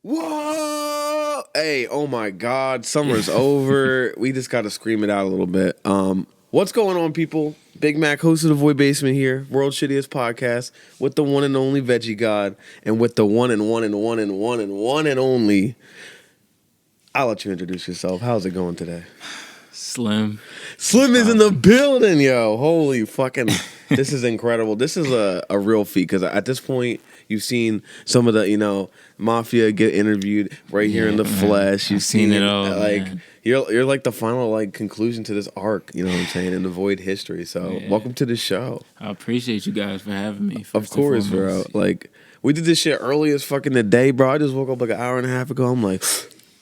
Whoa! Hey, oh my God, summer's over. We just got to scream it out a little bit. What's going on, people? Big Mac, host of the Void Basement here, world's shittiest podcast, with the one and only Veggie God, and with the one and only. I'll let you introduce yourself. How's it going today? Slim. Slim is in the building, yo. Holy fucking, this is incredible. This is a real feat, because at this point, you've seen some of the, mafia get interviewed right here in the flesh. You've seen it all, like, man. You're like the final like conclusion to this arc, you know what I'm saying, in the Void history. So welcome to the show. I appreciate you guys for having me. Of course, bro. Like, we did this shit early as fucking the day, bro. I just woke up like an hour and a half ago. I'm like,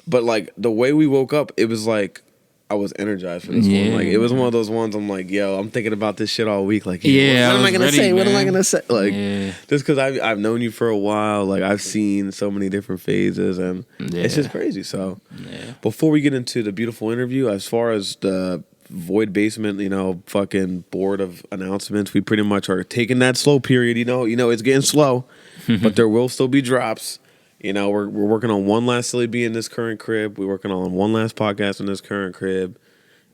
but like the way we woke up, it was like I was energized for this one. Like, it was one of those ones I'm like, yo, I'm thinking about this shit all week. Like, what am I gonna say? Man. What am I gonna say? Like, just because I've known you for a while, like I've seen so many different phases, and it's just crazy. So, before we get into the beautiful interview, as far as the Void Basement, fucking board of announcements, we pretty much are taking that slow period. It's getting slow, but there will still be drops. We're working on one last Silly Bee in this current crib. We're working on one last podcast in this current crib.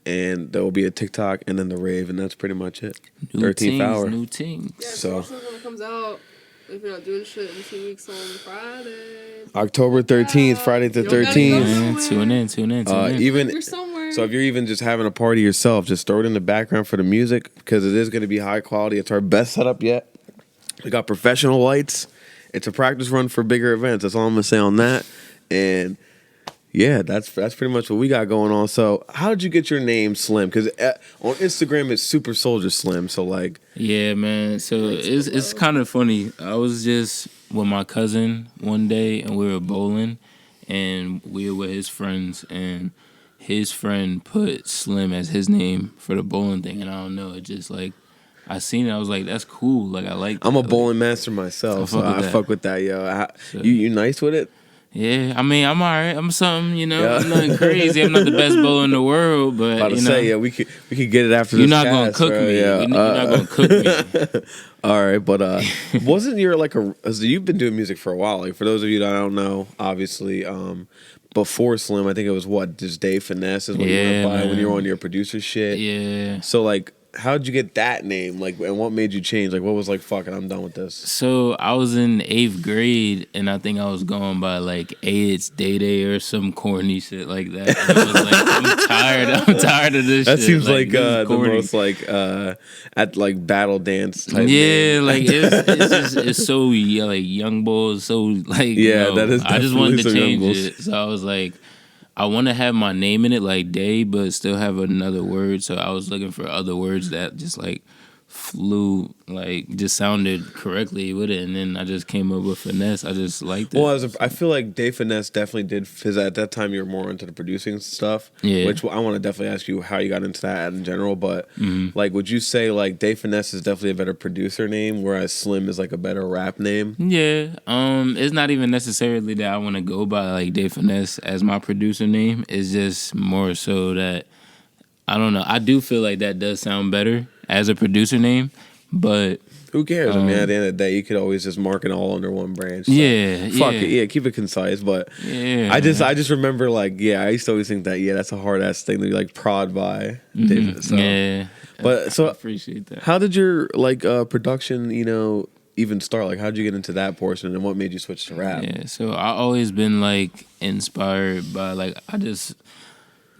And there will be a TikTok and then the rave, and that's pretty much it. New 13th hour. New teams. Yeah, so when it comes out, if you're not doing shit in 2 weeks on Friday. October 13th, Friday the 13th. Tune in. Even you're somewhere. So if you're even just having a party yourself, just throw it in the background for the music, because it is going to be high quality. It's our best setup yet. We got professional lights. It's a practice run for bigger events. That's all I'm gonna say on that. And yeah, that's pretty much what we got going on. So how did you get your name Slim? Because on Instagram it's Super Soldier Slim. So like, yeah, man. So it's kind of funny. I was just with my cousin one day, and we were bowling, and we were with his friends, and his friend put Slim as his name for the bowling thing, and I don't know, it just like, I seen it. I was like, "That's cool." Like, I like. I'm a bowling master myself, so I fuck with that, yo. You nice with it? Yeah, I mean, I'm alright. I'm something, I'm nothing crazy. I'm not the best bowler in the world, but about to say, we could get it after you're this. Not cast, gonna cook bro. me. Yeah. You're not gonna cook me. All right, but wasn't your like you've been doing music for a while? Like, for those of you that don't know, obviously, before Slim, I think it was just Dave Finesse is what you went by when you were on your producer shit. Yeah. So like, how'd you get that name? Like, and what made you change? Like, what was like, fuck it, I'm done with this? So I was in 8th grade, and I think I was going by like It's Day Day or some corny shit like that. And I was like, I'm tired of this. That shit. seems like the corny. most like at like battle dance type. Yeah, name. Like it's so like Young Bulls, so like that is. I just wanted to change it, so I was like, I want to have my name in it like Day, but still have another word. So I was looking for other words that just like flew, like just sounded correctly with it. And then I just came up with Finesse. I just liked it. Well, I feel like Dave Finesse definitely did, because at that time you were more into the producing stuff. Yeah. Which I want to definitely ask you how you got into that in general. But like, would you say like Dave Finesse is definitely a better producer name, whereas Slim is like a better rap name? Yeah. It's not even necessarily that I want to go by like Dave Finesse as my producer name. It's just more so that, I don't know. I do feel like that does sound better as a producer name, but who cares? I mean, at the end of the day, you could always just mark it all under one branch. So fuck it. Yeah, keep it concise. But I just remember like, I used to always think that that's a hard ass thing to be like prod by. David, so. Yeah, but so I appreciate that. How did your like production, even start? Like, how did you get into that portion, and what made you switch to rap? Yeah, so I always been like inspired by like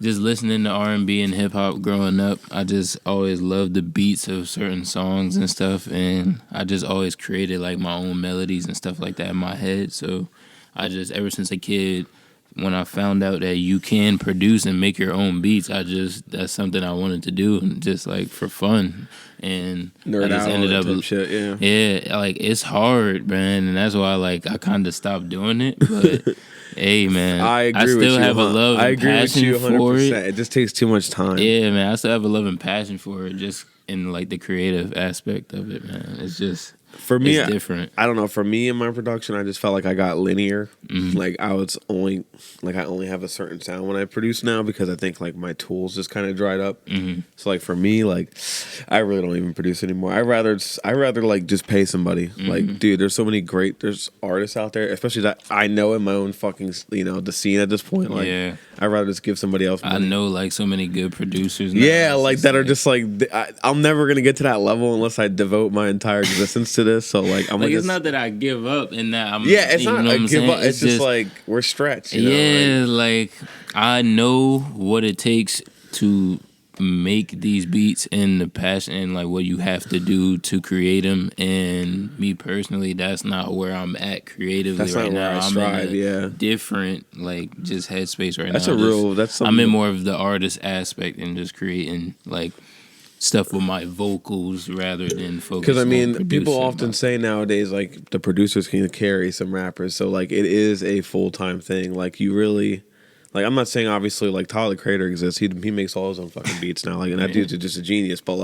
just listening to R&B and hip hop growing up. I just always loved the beats of certain songs and stuff, and I just always created like my own melodies and stuff like that in my head. So I just, ever since a kid, when I found out that you can produce and make your own beats, that's something I wanted to do, and just like for fun. And nerd I just out ended up shit, yeah, like it's hard, man, and that's why like I kind of stopped doing it. But hey, man, I agree still with you. have a love and passion for it. It just takes too much time. Yeah, man, I still have a love and passion for it, just in like the creative aspect of it, man. It's just For me, it's different. I don't know. For me in my production, I just felt like I got linear. Like I only have a certain sound when I produce now because I think like my tools just kind of dried up. So like for me, like I really don't even produce anymore. I rather like just pay somebody. Like dude, there's artists out there, especially that I know in my own fucking the scene at this point. Like I'd rather just give somebody else money. I know like so many good producers. Now. Yeah, like that are just like I'm never gonna get to that level unless I devote my entire existence to this. So like I'm like it's it's not that I give up and that I'm it's not a give up. It's just like we're stretched. Like I know what it takes to make these beats and the passion and like what you have to do to create them. And me personally, that's not where I'm at creatively that's right not now. Where I strive, I'm in a different like just headspace right now. That's something. I'm in more of the artist aspect and just creating like stuff with my vocals rather than focus. Because I mean, people often say nowadays like the producers can carry some rappers, so like it is a full-time thing. Like you really. Like I'm not saying obviously like Tyler the Creator exists. He makes all his own fucking beats now. Like and that dude's just a genius. But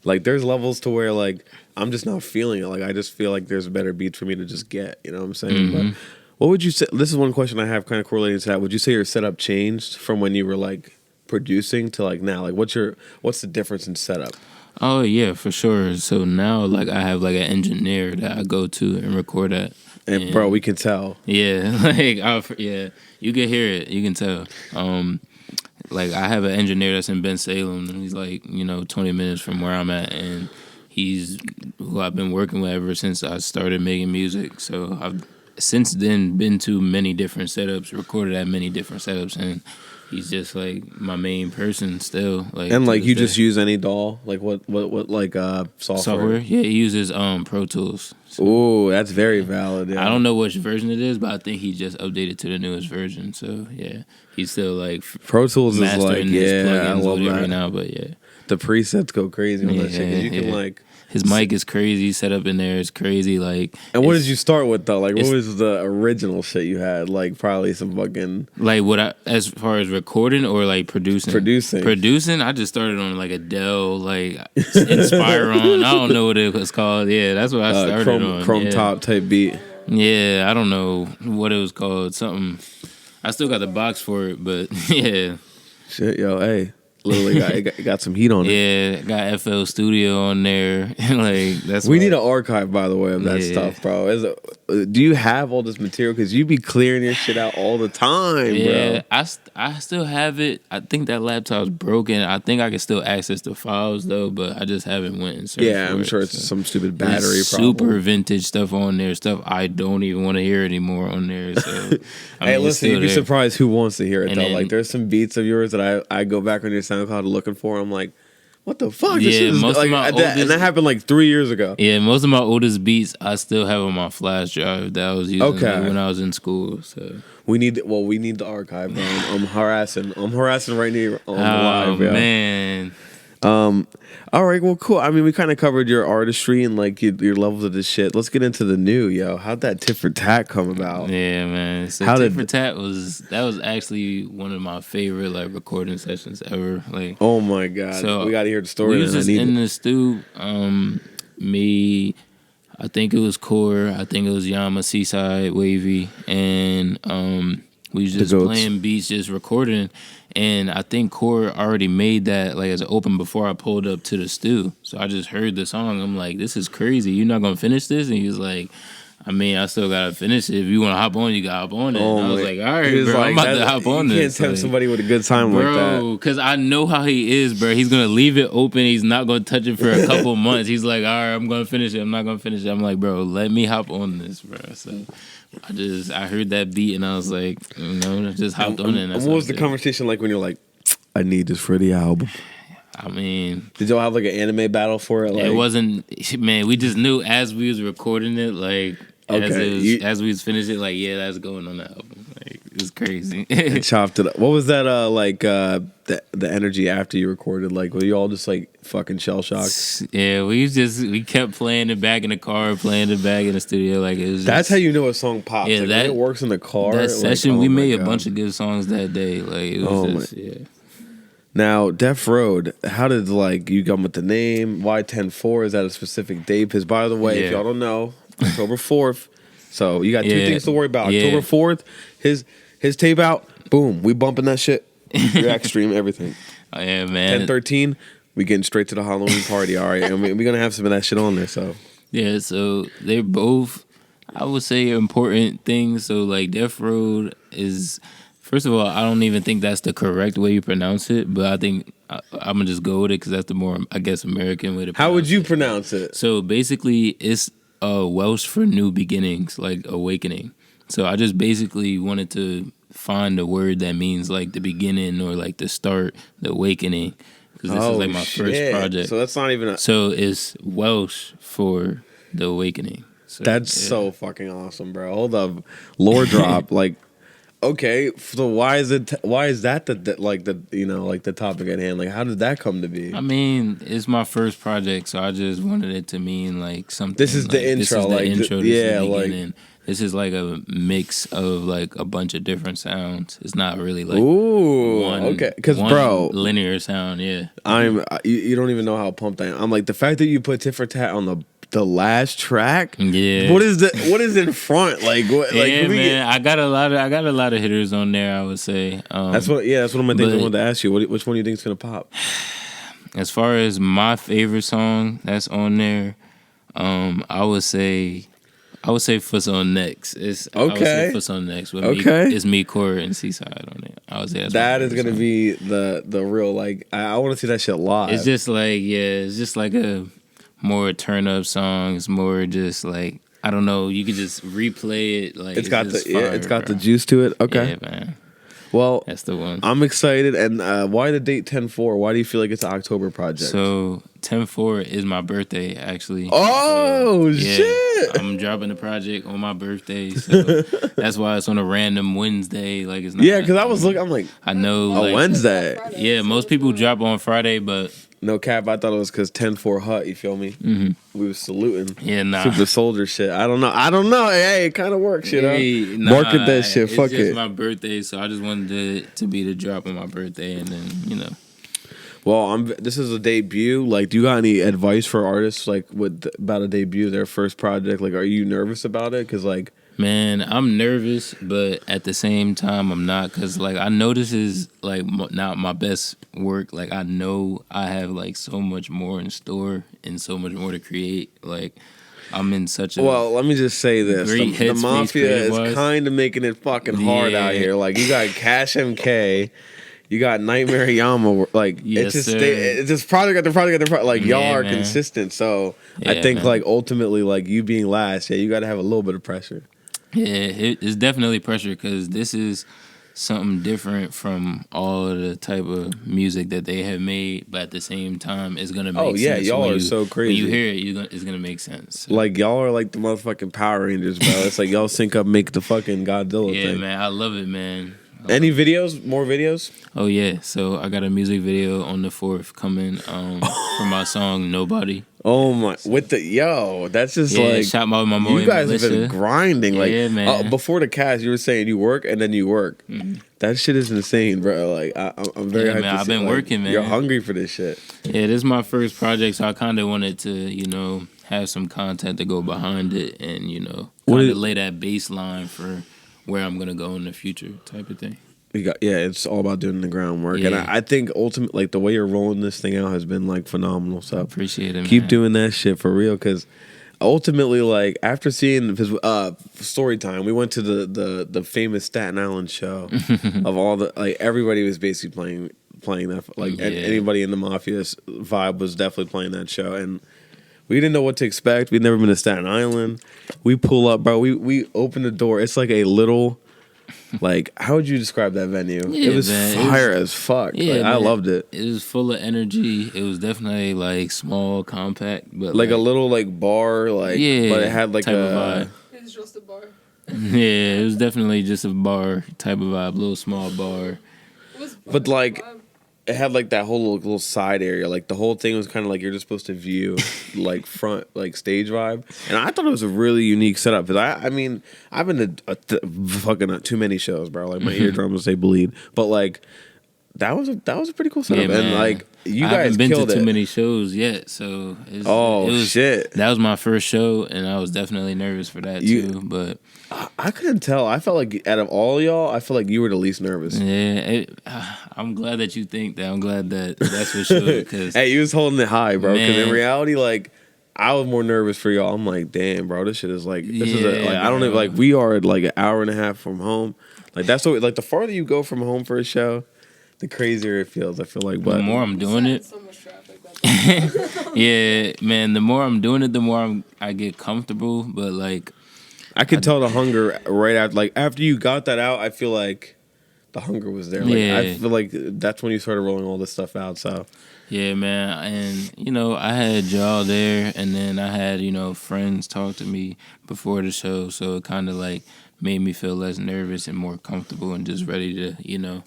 like there's levels to where like I'm just not feeling it. Like I just feel like there's better beats for me to just get. You know what I'm saying? But what would you say? This is one question I have kind of correlated to that. Would you say your setup changed from when you were like producing to like now? Like what's the difference in setup? Oh yeah, for sure. So now like I have like an engineer that I go to and record at. And bro, we can tell. Yeah, like you can hear it. You can tell. Like I have an engineer that's in Ben Salem, and he's like 20 minutes from where I'm at, and he's who I've been working with ever since I started making music. So I've since then been to many different setups, recorded at many different setups, and he's just like my main person still. Like and like you just use any DAW? Like what like software? Yeah, he uses Pro Tools. So. Ooh, that's very valid. Yeah. I don't know which version it is, but I think he just updated to the newest version. So yeah, he's still like Pro Tools is like his I love that right now. But yeah, the presets go crazy on that shit. 'Cause you can like. His mic is crazy. Set up in there is crazy. Like, and what did you start with though? Like, what was the original shit you had? Like, probably some fucking like as far as recording or like producing. Producing. I just started on like Adele, like Inspiron. I don't know what it was called. Yeah, that's what I started on. Chrome top type beat. Yeah, I don't know what it was called. Something. I still got the box for it, but yeah. Shit, yo, hey. Literally got some heat on it. Yeah, got FL Studio on there. Like that's. We need an archive, by the way, of that stuff, bro. Do you have all this material? Because you be clearing your shit out all the time, bro. I still have it. I think that laptop's broken. I think I can still access the files though, but I just haven't went and searched. Yeah, I'm sure it's some stupid battery problem. Super vintage stuff on there. Stuff I don't even want to hear anymore on there. So hey, listen, you'd be surprised who wants to hear it though. Like, there's some beats of yours that I go back on your SoundCloud looking for. I'm like, what the fuck? Yeah, and that happened like 3 years ago. Yeah, most of my oldest beats I still have on my flash drive that I was using when I was in school. So we need the archive, bro. I'm harassing right here on the live. Oh man. All right, well, cool. I mean, we kind of covered your artistry and like your levels of this shit. Let's get into the new, yo. How'd that Tit for Tat come about? Yeah, man. So Tit for Tat was actually one of my favorite like recording sessions ever. Like, oh my god. So we got to hear the story. We was just in the stew. Me, I think it was Core. I think it was Yama, Seaside, Wavy, and we was just playing beats, just recording. And I think Core already made that like as an open before I pulled up to the stew. So I just heard the song. I'm like, this is crazy. You're not gonna finish this? And he was like, I mean, I still gotta finish it. If you want to hop on, you gotta hop on it. And I was like, all right, bro, I'm about to hop on this. You can't tempt somebody with a good time like that. Bro, because I know how he is, bro. He's gonna leave it open. He's not gonna touch it for a couple months. He's like, all right, I'm gonna finish it. I'm not gonna finish it. I'm like, bro, let me hop on this, bro. So I heard that beat and I was like, just hopped on it. And what was the conversation like when you're like, I need this for the album? I mean, did y'all have like an anime battle for it? Like, it wasn't, man. We just knew as we was recording it, like as we was finishing it, like that's going on the album. Like it's crazy. Chopped it up. What was that the energy after you recorded? Like were you all just like fucking shell shocked? Yeah, we kept playing it back in the car, playing it back in the studio. Like it was. That's how you know a song pops. Yeah, like, when it works in the car. That session, we made a bunch of good songs that day. Like it was Now, Death Road, how did like you come with the name? Why 10-4? Is that a specific date? Because by the way, if y'all don't know, October 4th. So you got two things to worry about. Yeah. October 4th, his tape out. Boom, we bumping that shit. React stream everything. Oh yeah, man. 10-13, we getting straight to the Halloween party. All right, and we're gonna have some of that shit on there. So yeah, so they're both, I would say, important things. So like Death Road is, first of all, I don't even think that's the correct way you pronounce it, but I think I'm gonna just go with it because that's the more, I guess, American way to pronounce it. how would you pronounce it? So basically, it's Welsh for new beginnings, like awakening. So I just basically wanted to find a word that means like the beginning or like the start, the awakening. Because this is like my first project. So that's not even. So it's Welsh for the awakening. So, That's so fucking awesome, bro. Hold up, lore drop. Like, okay, so why is that the topic at hand? Like, how did that come to be? I mean, it's my first project, so I just wanted it to mean like something. This is the intro, This is the like, intro. yeah, This is the like- beginning. This is like a mix of like a bunch of different sounds. It's not really like Ooh, one. okay, because one bro, linear sound. Yeah. you don't even know how pumped I am. I'm like the fact that you put Tit for Tat on the last track. Yeah. What is in front? Like what? Like Yeah, we man. I got a lot of hitters on there, I would say. that's what one of my things I but- wanted to ask you. Which one do you think is gonna pop? As far as my favorite song that's on there, I would say Foot's on Next. I would say Okay. Foot's on Next. With Okay. It's me, Core, and Seaside on it. I would say that's That my is favorite gonna song. be the real like. I want to see that shit live. It's just like it's just like a more turn up song. It's more just like, I don't know. You could just replay it. Like it's got just the fire, it's got the bro. juice to it. Okay. Yeah, man. Well, That's the one. I'm excited. And why the date 10-4? Why do you feel like it's an October project? So 10-4 is my birthday, actually. Oh, So, yeah, shit. I'm dropping the project on my birthday, so that's why it's on a random Wednesday. Like it's not. Yeah, because I was looking. I'm like, I know. a like, Wednesday. Yeah, most people drop on Friday, but No cap. I thought it was because 10-4 Hut. You feel me? We was saluting. yeah, nah. Super soldier shit. I don't know. Hey, it kind of works, you know. Hey, nah, Market that shit. It's Fuck just it. my birthday, so I just wanted it to be the drop on my birthday, and then Well, this is a debut. Like, do you got any advice for artists like about a debut, their first project? Like, are you nervous about it? Because like, man, I'm nervous, but at the same time, I'm not, because like I know this is like not my best work. Like I know I have like so much more in store and so much more to create. Like I'm in such a well, let me just say this: great the headspace mafia is creative-wise. kind of making it fucking hard out Yeah. here. Like, you got Cash MK. You got Nightmare Yama, like Yes, it's just sir. it's just project after project after project. Like y'all Yeah, are man. consistent, so I Yeah, think man. like ultimately, like you being last, yeah, you got to have a little bit of pressure. Yeah, it's definitely pressure because this is something different from all of the type of music that they have made, but at the same time, it's gonna make Oh, yeah, sense. y'all when are you- so crazy. When you hear it, it's gonna make sense. So, Like y'all are like the motherfucking Power Rangers, bro. It's like y'all sync up, make the fucking Godzilla yeah, thing. man, I love it, man. Any videos? More videos? Oh yeah, so I got a music video on the 4th coming for my song Nobody. Oh my! With that's just Yeah, like shot my boy you guys have Militia. been grinding. Like Yeah, man. before the cast, you were saying you work and then you work. That shit is insane, bro. Like I'm very Yeah, hyped man, to I've see, been like, working, man. You're hungry for this shit. Yeah, this is my first project, so I kind of wanted to, have some content to go behind it, and What kind is- of lay that baseline for where I'm gonna go in the future, type of thing. It's all about doing the groundwork, and Yeah. I think ultimately, like the way you're rolling this thing out has been like phenomenal. So Appreciate it, keep man. doing that shit for real, because ultimately, like after seeing his story time, we went to the famous Staten Island show of all the like everybody was basically playing that, like Yeah. anybody in the Mafia's vibe was definitely playing that show, and we didn't know what to expect. We'd never been to Staten Island. We pull up, bro. We open the door. It's like a little. Like, how would you describe that venue? Yeah, it was man, it fire as fuck. Yeah, Like, I man. loved it. It was full of energy. It was definitely like small, compact, but Like a little like bar, like Yeah, but it had like type of a vibe. It's just a bar. Yeah, it was definitely just a bar type of vibe, little small bar. It was But, like, vibe. it had like that whole little side area. Like the whole thing was kind of like you're just supposed to view like front like stage vibe. And I thought it was a really unique setup. Cause I mean I've been to fucking too many shows, bro. Like my eardrums they bleed. But like that was a pretty cool setup, Yeah, and man. like you I guys haven't been killed to too it. many shows yet, so it was, Shit! that was my first show, and I was definitely nervous for that too. But I couldn't tell. I felt like out of all y'all, I felt like you were the least nervous. yeah, I'm glad that you think that. I'm glad that's for sure. Cause Hey, you was holding it high, bro. Because in Man. reality, like I was more nervous for y'all. I'm like, damn, bro, this shit is like this is Yeah, like I don't even bro. like we are like an hour and a half from home. Like that's what like the farther you go from home for a show, the crazier it feels. I feel like, the but more I'm doing it, So much traffic. That's yeah, man. The more I'm doing it, the more I get comfortable. But like, I could tell the hunger right after. Like after you got that out, I feel like the hunger was there. Like I Yeah. feel like that's when you started rolling all this stuff out. So yeah, man. And I had y'all there, and then I had friends talk to me before the show, so it kind of like made me feel less nervous and more comfortable and just ready to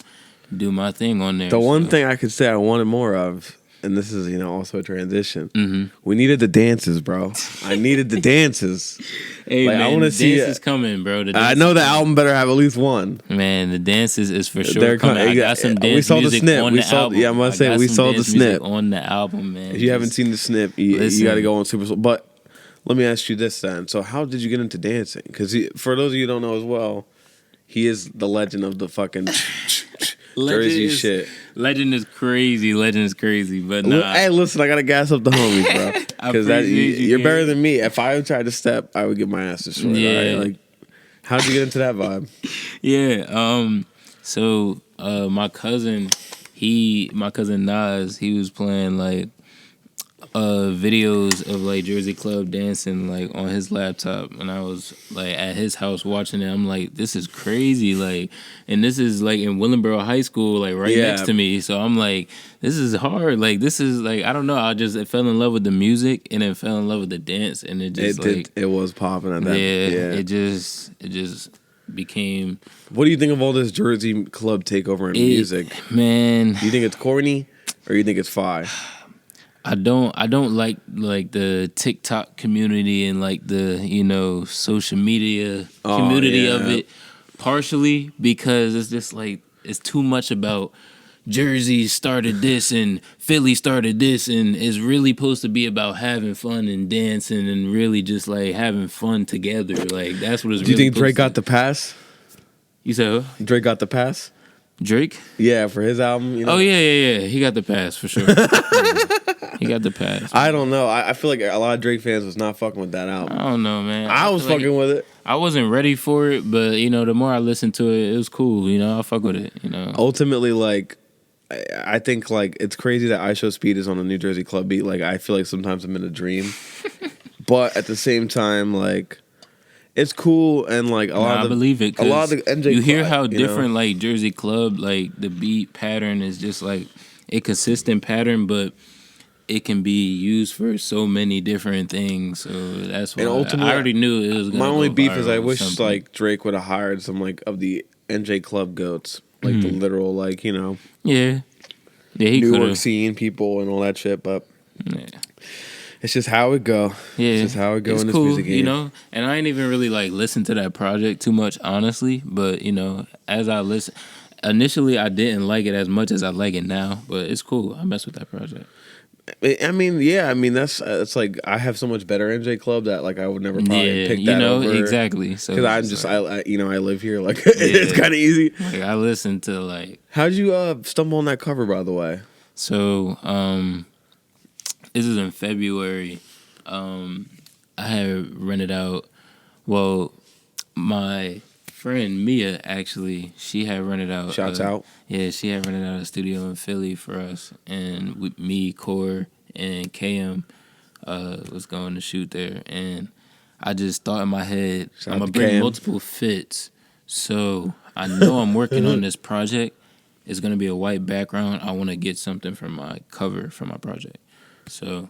do my thing on there. the one So, thing I could say I wanted more of, and this is also a transition. mhm. We needed the dances, bro. I needed the dances. Hey, Like, I man, wanna the see dance it. is coming, bro. The I dance know is the coming. album better have at least one. Man, the dances is for sure They're coming. I coming. got some dance We saw the music snip. on We the saw- album. yeah, I'm gonna I say, got we some saw the dance music snip. on the album, man. If you haven't seen the snip, you listen. got to go on Super Soul. But let me ask you this then. So how did you get into dancing? Because for those of you who don't know as well, he is the legend of the fucking Jersey shit. Legend is crazy. Legend is crazy. But nah, Hey, listen, I got to gas up the homies, bro. I Because appreciate you, you're better Gary. than me. If I tried to step, I would get my ass destroyed. Yeah. All right? Like, how'd you get into that vibe? yeah. So my cousin Nas, he was playing like videos of like Jersey club dancing like on his laptop, and I was like at his house watching it. I'm like, this is crazy, like, and this is like in Willenboro High School, like right Yeah. next to me. So I'm like, this is hard. Like this is like I don't know. I fell in love with the music and then fell in love with the dance, and it just It was popping at that. yeah, it just became What do you think of all this Jersey club takeover in music? Man, Do you think it's corny or you think it's fire? I don't like the TikTok community and like the social media community yeah. of it, partially because it's just like it's too much about Jersey started this and Philly started this, and it's really supposed to be about having fun and dancing and really just like having fun together. Like that's what it's. Do you really think Drake got supposed the pass? You said who? Drake got the pass? Drake? Yeah, for his album. Oh yeah. He got the pass for sure. He got the pass. I don't know. I feel like a lot of Drake fans was not fucking with that I album. don't know, man. I was feel like fucking with it. I wasn't ready for it, but the more I listened to it, it was cool. I fuck with it. Ultimately, like, I think like it's crazy that I Show Speed is on a New Jersey club beat. Like, I feel like sometimes I'm in a dream, but at the same time, like, it's cool and like I believe it. A lot of the 'cause NJ. you hear club, how you know? different like Jersey club, like the beat pattern is just like a consistent pattern, but it can be used for so many different things. So that's why And ultimately, I already knew it was. Gonna My only go beef is viral I or wish something. like Drake would have hired some like of the NJ club goats, like the literal like yeah, he New could York have. scene people and all that shit. But Yeah. it's just how it go. Yeah, It's just how it go it's in this cool, music game. And I ain't even really like listened to that project too much, honestly. But as I listen, initially I didn't like it as much as I like it now. But it's cool. I mess with that project. I mean, that's it's like I have so much better NJ club that like I would never probably pick that over. Exactly. So Because I'm it's just like, I live here like it's kind of easy. like I listen to like How'd you stumble on that cover, by the way? so. This is in February. I had rented out. Well, my friend Mia actually, she had rented out. Shouts out. Yeah, she had rented out a studio in Philly for us, and with me, Core, and KM was going to shoot there. And I just thought in my head, Shout I'm out gonna to bring KM. multiple fits, so I know I'm working on this project. It's gonna be a white background. I want to get something for my cover for my project. So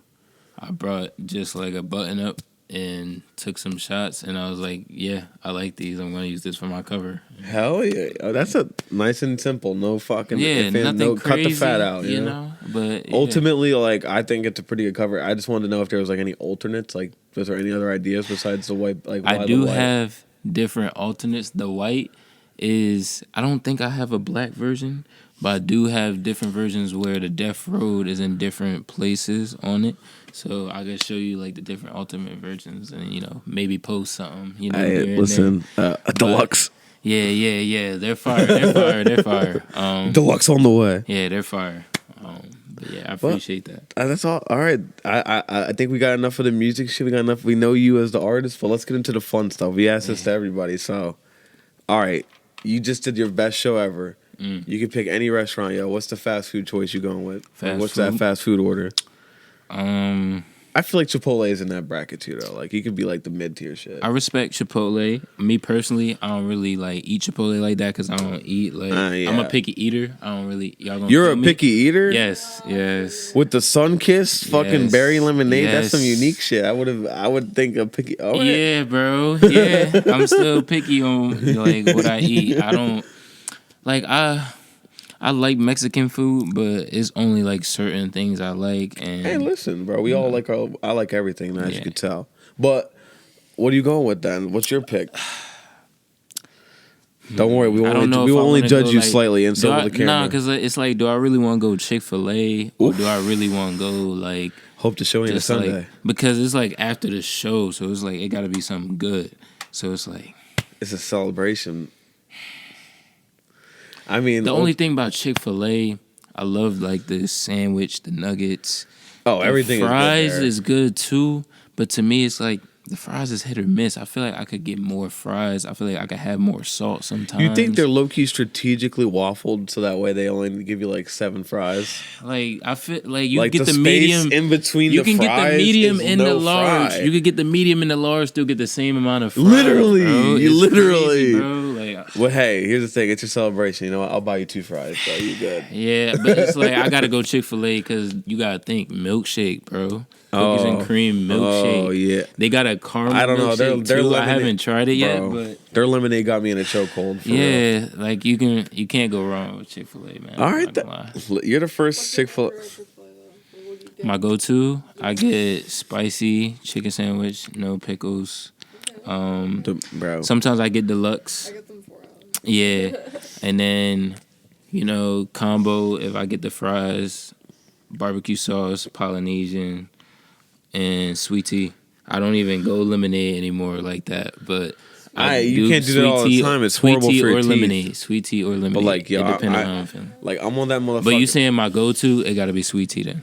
I brought just like a button up and took some shots, and I was like, yeah, I like these. I'm going to use this for my cover. Hell yeah. Oh, that's a nice and simple. No fucking Yeah, nothing crazy, cut the fat out, you know? But yeah. Ultimately, like I think it's a pretty good cover. I just wanted to know if there was like any alternates. Like, was there any other ideas besides the white? Like, why I the do white? have different alternates. The white is, I don't think I have a black version, but I do have different versions where the Death Road is in different places on it. So I can show you like the different ultimate versions, and maybe post something. Hey, listen, deluxe. Yeah. They're fire. They're fire. Deluxe on the way. Yeah, they're fire. But yeah, I appreciate that. That's all. All right. I think we got enough of the music shit. We got enough. We know you as the artist, but let's get into the fun stuff. We asked this to everybody. So, all right. You just did your best show ever. You can pick any restaurant, yo. What's the fast food choice you going with? What's that fast food order? I feel like Chipotle is in that bracket too, though. Like, you could be like the mid tier shit. I respect Chipotle. Me personally, I don't really like eat Chipotle like that because I don't eat like. I'm a picky eater. I don't really. You're a picky eater? Yes. With the sun kiss, fucking berry lemonade. Yes. That's some unique shit. I would think a picky. Oh yeah, bro. Yeah, I'm still picky on like what I eat. I don't like I like Mexican food, but it's only like certain things I like. And hey, listen, bro, we all like I like everything, as you can tell. But what are you going with then? What's your pick? Don't worry, we will only judge you slightly, and so will the camera. Nah, because it's like, do I really want to go Chick-fil-A or do I really want to go like? Hope the show ain't a Sunday. Like, because it's like after the show, so it's like it got to be something good. So it's like it's a celebration. I mean, the only thing about Chick-fil-A, I love like the sandwich, the nuggets. Oh, everything the fries is good there. is good too, but to me, it's like the fries is hit or miss. I feel like I could get more fries. I feel like I could have more salt sometimes. You think they're low key strategically waffled so that way they only give you like 7 fries? Like I feel like you like get the space medium in between. You the can fries get the medium and the large. Fry. You could get the medium and the large, still get the same amount of fries. Literally, bro. you literally, crazy, bro. Like, well, hey, here's the thing. It's your celebration. You know what? I'll buy you 2 fries, so you good. Yeah, but it's like I gotta go Chick-fil-A because you gotta think milkshake, bro. Cookies and cream milkshake. Oh yeah, they got a caramel. I don't know. Their lemonade, I haven't tried it yet, bro, but their lemonade got me in a chokehold. Yeah, real. Like you can't go wrong with Chick-fil-A, man. All right, you're the first Chick-fil-A. My go-to, I get spicy chicken sandwich, no pickles. Bro. Sometimes I get deluxe. I get them 4 hours. Yeah, and then combo if I get the fries, barbecue sauce, Polynesian, and sweet tea. I don't even go lemonade anymore like that, but you can't do that all the time. It's horrible for your teeth. Sweet tea or lemonade. But like, yo, it depends on how I'm feeling. Like, I'm on that motherfucker. But you saying my go-to, it got to be sweet tea then.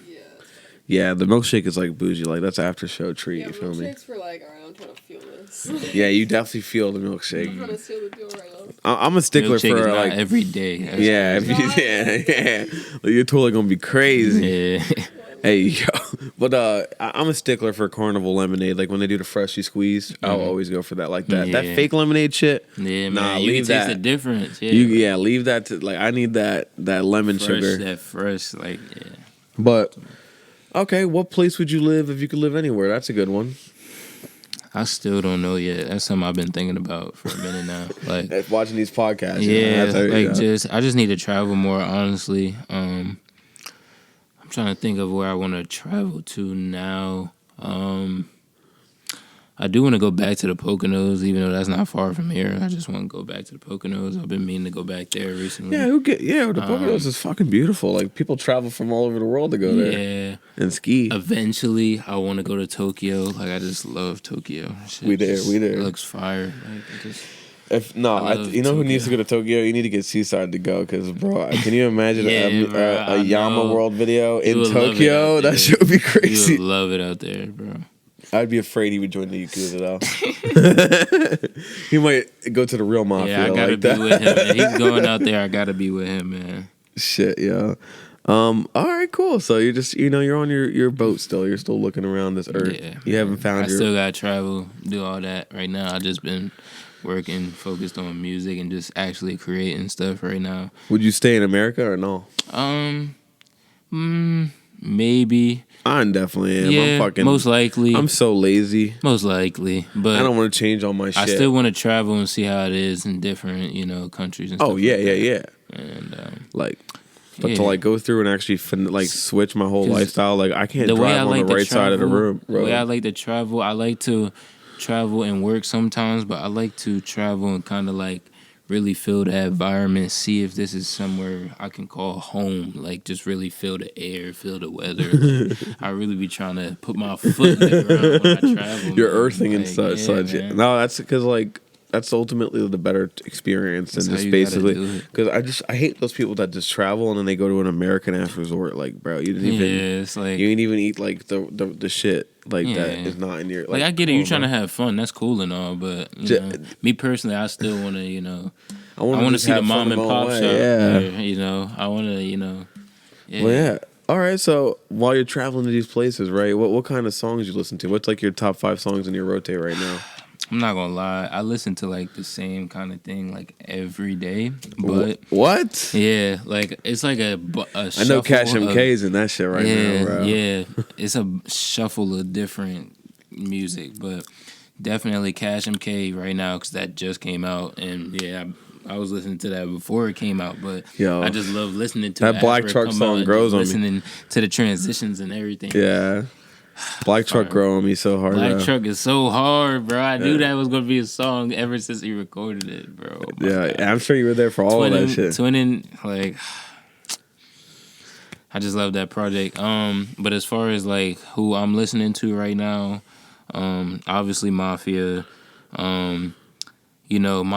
Yeah, the milkshake is like bougie. Like, that's after show treat. Yeah, you feel me? milkshakes for like, alright, I'm trying to feel this. Yeah, you definitely feel the milkshake. I'm trying to seal the deal right now. I'm a stickler milkshake for is like not every day. Yeah, yeah. Like, you're totally gonna be crazy. Yeah. Hey, yo. But I'm a stickler for Carnival lemonade. Like when they do the freshly squeezed, I'll always go for that. Like that fake lemonade shit. Yeah, man. Nah, You leave can taste that. the difference. Yeah. Leave that to like. I need that lemon fresh, sugar. That fresh, like yeah. But okay, what place would you live if you could live anywhere? That's a good one. I still don't know yet. That's something I've been thinking about for a minute now. Like watching these podcasts. Yeah, like I just need to travel more. Honestly, I'm trying to think of where I want to travel to now. I do want to go back to the Poconos, even though that's not far from here. I just want to go back to the Poconos. I've been meaning to go back there recently. Yeah, the Poconos is fucking beautiful. Like people travel from all over the world to go there. Yeah, and ski. Eventually, I want to go to Tokyo. Like I just love Tokyo. Shit, we there. It looks fire. Like you know who needs to go to Tokyo? You need to get Seaside to go because, bro, can you imagine a Yama World video in Tokyo? That shit would be crazy. You would love it out there, bro. I'd be afraid he would join the Yakuza though. He might go to the real mafia. Yeah, I gotta be with him. If he's going out there, I gotta be with him, man. Shit, yeah. All right, cool. So you're just you're on your boat still. You're still looking around this earth. Yeah, you haven't found I still gotta travel, do all that. Right now, I just been working, focused on music and just actually creating stuff right now. Would you stay in America or no? Maybe. I definitely am. Yeah, most likely. I'm so lazy. Most likely, but I don't want to change all my shit. I still want to travel and see how it is in different, countries and stuff. Oh yeah. And but to go through and actually switch my whole lifestyle, like I can't drive on the right side of the room, bro. The way I like to travel, I like to travel and work sometimes, but I like to travel and kind of like really feel the environment, see if this is somewhere I can call home. Like, just really feel the air, feel the weather. Like, I really be trying to put my foot in the ground when I travel. You're man. earthing and Like, such. man. No, that's because like that's ultimately the better experience than That's how just you basically gotta do it. because I hate those people that just travel and then they go to an American ass resort. Like, bro, you didn't even It's like, you didn't even eat like the shit like that Yeah. is not in your like I get it. come You on, trying to bro. have fun. That's cool and all, but me personally, I still want to, I I want to just see the have fun mom and my pop way, shop. yeah. I want to, yeah. Well, yeah. All right. So while you're traveling to these places, right? What kind of songs you listen to? What's like your top 5 songs in your rotate right now? I'm not gonna lie. I listen to like the same kind of thing like every day, but What? yeah, like it's like a I know Cash shuffle of- MK's in that shit right now, bro. Yeah, it's a shuffle of different music, but definitely Cash MK right now because that just came out, and yeah, I was listening to that before it came out, but Yo, I just love listening to that it Black after it Truck come song out and grows just on me. listening to the transitions and everything. Yeah. Black Truck Fire. grow on me so hard. Black bro. Truck is so hard, bro. I knew that was gonna be a song ever since he recorded it, bro. Oh my Yeah, God. I'm sure you were there for all of that shit. Twinning, like, I just love that project. But as far as like who I'm listening to right now, obviously Mafia, my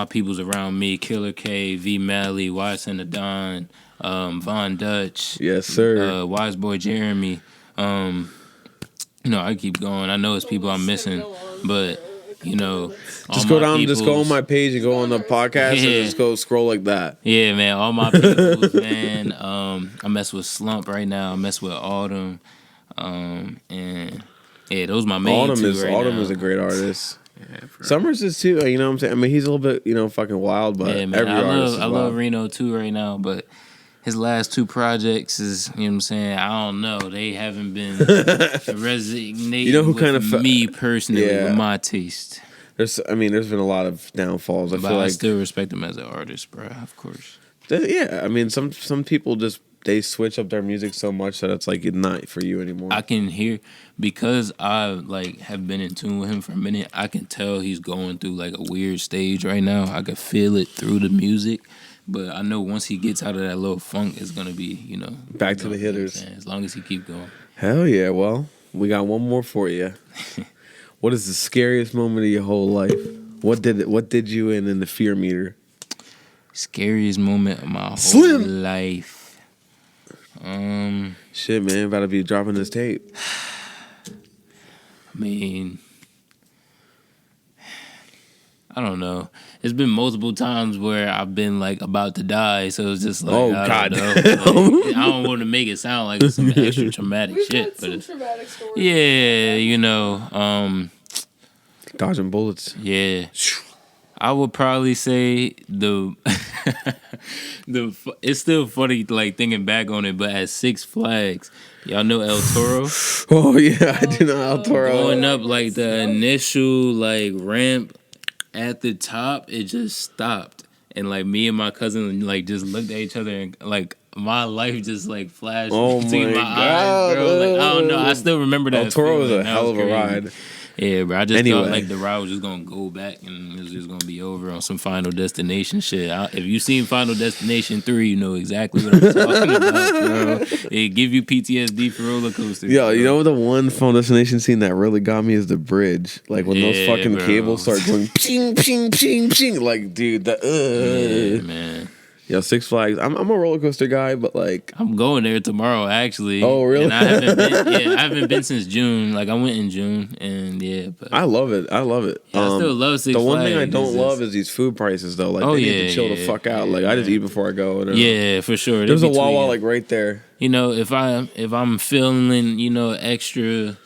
people's around me, Killer K, V Mally, Wise and the Don, Von Dutch, Yes, sir. Wise Boy Jeremy. I keep going. I know it's people I'm missing, but Just go down, just go on my page and go on the podcast and just go scroll like that. Yeah, man, all my peoples, man. I mess with Slump right now. I mess with Autumn, and yeah, those my main Autumn two is right Autumn now. is a great artist. Yeah, for Summers is too. You know what I'm saying? I mean, he's a little bit fucking wild, but yeah, man. every artist is I wild. love Reno too right now, but his last 2 projects is, you know what I'm saying? I don't know. They haven't been resonating who with kinda me personally, Yeah. with my taste. There's been a lot of downfalls. I But feel I like still respect him as an artist, bro. Of course. yeah. I mean, some people just they switch up their music so much that it's like not for you anymore. I can hear, because I like have been in tune with him for a minute. I can tell he's going through like a weird stage right now. I can feel it through the music, but I know once he gets out of that little funk, it's gonna be Back to the you know what I'm hitters. saying? As long as he keep going. Hell yeah. Well, we got one more for you. What is the scariest moment of your whole life? What did you in the fear meter? Scariest moment of my whole Slim. life. Shit, man, about to be dropping this tape. I mean, I don't know. It's been multiple times where I've been like about to die, so it's just like, Oh, I God. don't know. Like, I don't want to make it sound like it's some extra traumatic We've shit, had some but traumatic stories. yeah, Dodging bullets. yeah. I would probably say it's still funny like thinking back on it, but at Six Flags, y'all know El Toro? Oh yeah, I do know El Toro. Going up like the initial like ramp at the top, it just stopped, and like me and my cousin like just looked at each other and like my life just like flashed Oh between my my eyes, bro. Like I don't know, I still remember that. El Toro was feeling. a That hell of a crazy. ride. Yeah, bro. I just Anyway. thought like the ride was just gonna go back and it was just gonna be over on some Final Destination shit. If you seen Final Destination 3, you know exactly what I'm talking about, bro. It give you PTSD for roller coasters. Yo, you bro. know the one Final Destination scene that really got me is the bridge. Like when those Yeah, fucking bro. cables start going ping, ping, ping, ping. Like, dude, Yeah, man. Yo, Six Flags. I'm a roller coaster guy, but like, I'm going there tomorrow, actually. Oh, really? And I haven't been since June. Like I went in June, and yeah, but I love it. I love it. I still love Six The one thing I Flags. don't It's love just- is these food prices though. Like Oh, they need yeah, to chill the yeah, fuck out. yeah, Like I just man. eat before I go. And, Yeah, for sure. There's They a be Wawa tweaking. like right there. If I'm feeling extra,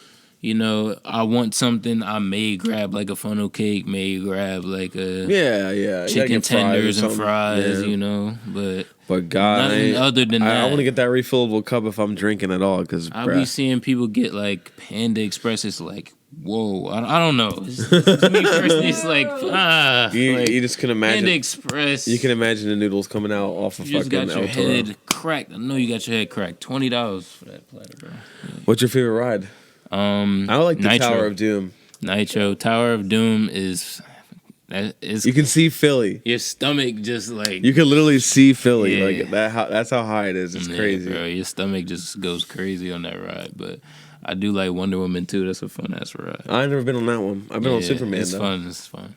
I want something, I may grab like a funnel cake, may grab like a Yeah. You gotta chicken get fries or tenders and something. fries, Yeah. but But God, nothing other than I that. want to get that refillable cup if I'm drinking at all. Because I be seeing people get like Panda Express. It's like, whoa, I don't know. To me personally, it's like, you just can imagine. Panda Express. You can imagine the noodles coming out off of You just fucking got your El Toro. head cracked. I know you got your head cracked. $20 for that platter, bro. What's your favorite ride? I like the Nitro. Tower of Doom. Nitro. Tower of Doom is You can see Philly. Your stomach just like You can literally see Philly. Like that. That's how high it is. It's crazy. bro. Your stomach just goes crazy on that ride. But I do like Wonder Woman too. That's a fun ass ride. I've never been on that one. I've been on Superman. It's though. fun. It's fun.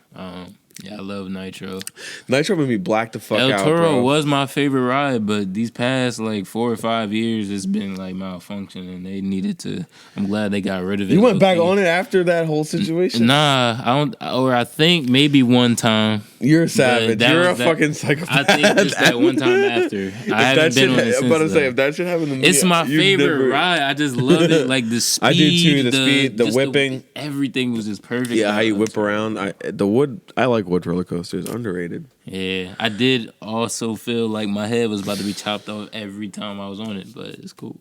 Yeah, I love Nitro. Nitro made me black the fuck out. El Toro bro. was my favorite ride, but these past like 4 or 5 years, it's been like malfunctioning. They needed to. I'm glad they got rid of it. You went back on it after that whole situation? Nah, I don't. Or I think maybe one time. You're a savage. You're a fucking psychopath. I think just that one time after. I haven't been on it since. I'm about to say, if that shit happened to me, it's my favorite ride. I just love it. Like the speed. I do too. The speed, the whipping. Everything was just perfect. Yeah, how you whip around. I like wood roller coasters. Underrated. Yeah, I did also feel like my head was about to be chopped off every time I was on it, but it's cool.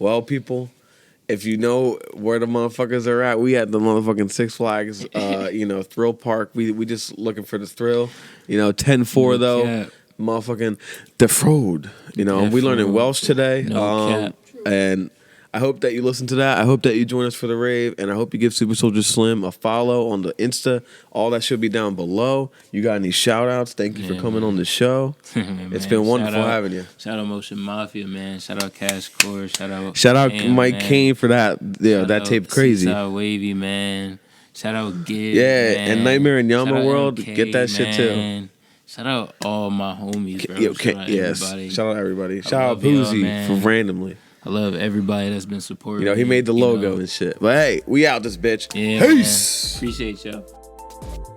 Well, people, if you know where the motherfuckers are at, we at the motherfucking Six Flags, thrill park. We just looking for the thrill. 10-4 though. Cap. Motherfucking defraud. We learning Welsh today. Cap. And I hope that you listen to that. I hope that you join us for the rave, and I hope you give Super Soldier Slim a follow on the Insta. All that should be down below. You got any shout outs? Thank you for coming on the show. It's been wonderful having you. Shout out Motion Mafia, man. Shout out Cash Core. Shout out Mike Kane for that. Yeah, that tape crazy. Shout out Wavy, man. Shout out Gibbs. Yeah, man. and Nightmare in Yama Shout out World. MK, Get that shit too. man. Shout out all my homies, bro. Shout out everybody. Shout out Boozy for randomly. I love everybody that's been supporting. He made the logo and shit. But hey, we out this bitch. Yeah, Peace. man. Appreciate y'all.